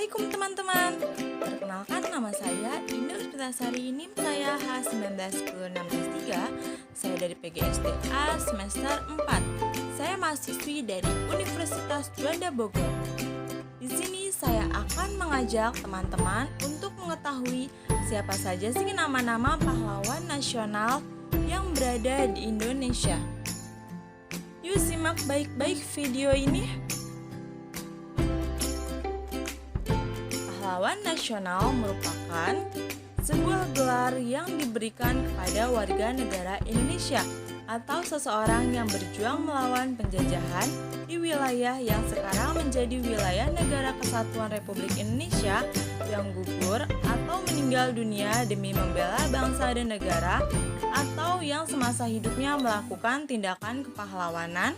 Assalamualaikum teman-teman. Perkenalkan, nama saya Indra Puspitasari, NIM saya H1916163. Saya dari PGSDA semester 4. Saya mahasiswi dari Universitas Juanda Bogor. Di sini saya akan mengajak teman-teman untuk mengetahui siapa saja sih nama-nama pahlawan nasional yang berada di Indonesia. Yuk simak baik-baik video ini. Pahlawan nasional merupakan sebuah gelar yang diberikan kepada warga negara Indonesia atau seseorang yang berjuang melawan penjajahan di wilayah yang sekarang menjadi wilayah Negara Kesatuan Republik Indonesia yang gugur atau meninggal dunia demi membela bangsa dan negara, atau yang semasa hidupnya melakukan tindakan kepahlawanan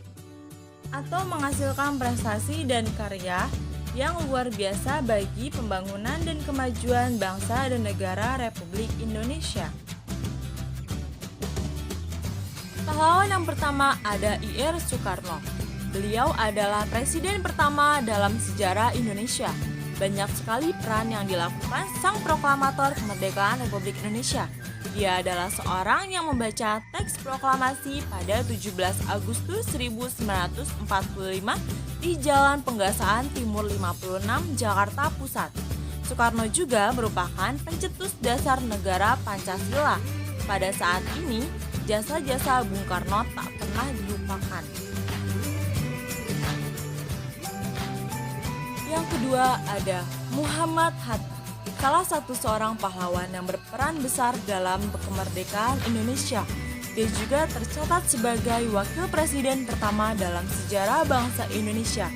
atau menghasilkan prestasi dan karya yang luar biasa bagi pembangunan dan kemajuan bangsa dan negara Republik Indonesia. Pahlawan yang pertama ada Ir Soekarno. Beliau adalah presiden pertama dalam sejarah Indonesia. Banyak sekali peran yang dilakukan sang proklamator kemerdekaan Republik Indonesia. Dia adalah seorang yang membaca teks proklamasi pada 17 Agustus 1945 di Jalan Penggasaan Timur 56, Jakarta Pusat. Soekarno juga merupakan pencetus dasar negara Pancasila. Pada saat ini, jasa-jasa Bung Karno tak pernah dilupakan. Yang kedua ada Muhammad Hatta, salah satu seorang pahlawan yang berperan besar dalam kemerdekaan Indonesia. Dia juga tercatat sebagai wakil presiden pertama dalam sejarah bangsa Indonesia.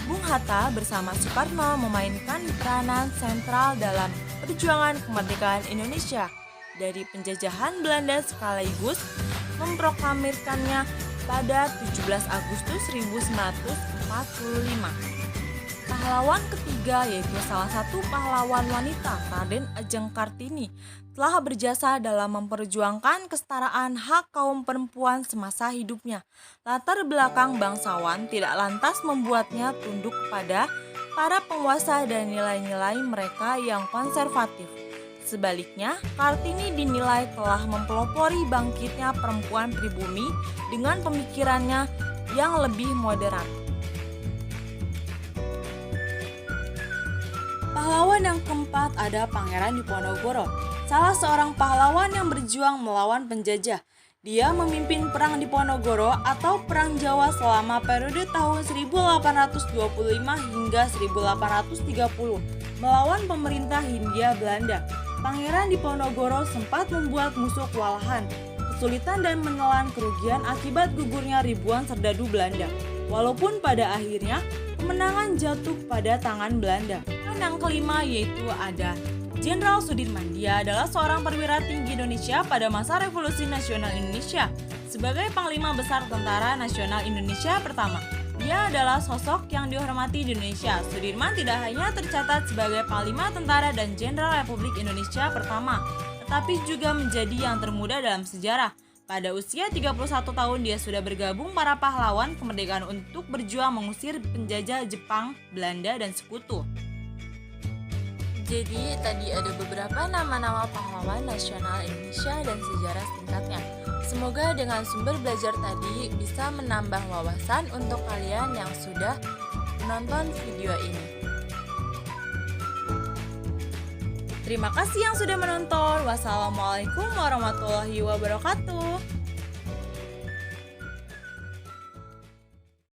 Bung Hatta bersama Soekarno memainkan peranan sentral dalam perjuangan kemerdekaan Indonesia dari penjajahan Belanda sekaligus memproklamirkannya pada 17 Agustus 1945. Pahlawan ketiga yaitu salah satu pahlawan wanita, Raden Ajeng Kartini, telah berjasa dalam memperjuangkan kesetaraan hak kaum perempuan semasa hidupnya. Latar belakang bangsawan tidak lantas membuatnya tunduk kepada para penguasa dan nilai-nilai mereka yang konservatif. Sebaliknya, Kartini dinilai telah mempelopori bangkitnya perempuan pribumi dengan pemikirannya yang lebih moderat. Pahlawan yang keempat ada Pangeran Diponegoro, salah seorang pahlawan yang berjuang melawan penjajah. Dia memimpin Perang Diponegoro atau Perang Jawa selama periode tahun 1825 hingga 1830 melawan pemerintah Hindia Belanda. Pangeran Diponegoro sempat membuat musuh kewalahan, kesulitan dan menelan kerugian akibat gugurnya ribuan serdadu Belanda. Walaupun pada akhirnya kemenangan jatuh pada tangan Belanda. Yang kelima yaitu ada Jenderal Sudirman. Dia adalah seorang perwira tinggi Indonesia pada masa Revolusi Nasional Indonesia sebagai Panglima Besar Tentara Nasional Indonesia pertama. Dia adalah sosok yang dihormati di Indonesia. Sudirman tidak hanya tercatat sebagai Panglima Tentara dan Jenderal Republik Indonesia pertama, tetapi juga menjadi yang termuda dalam sejarah. Pada usia 31 tahun dia sudah bergabung para pahlawan kemerdekaan untuk berjuang mengusir penjajah Jepang, Belanda, dan sekutu. Jadi tadi ada beberapa nama-nama pahlawan nasional Indonesia dan sejarah singkatnya. Semoga dengan sumber belajar tadi bisa menambah wawasan untuk kalian yang sudah menonton video ini. Terima kasih yang sudah menonton. Wassalamualaikum warahmatullahi wabarakatuh.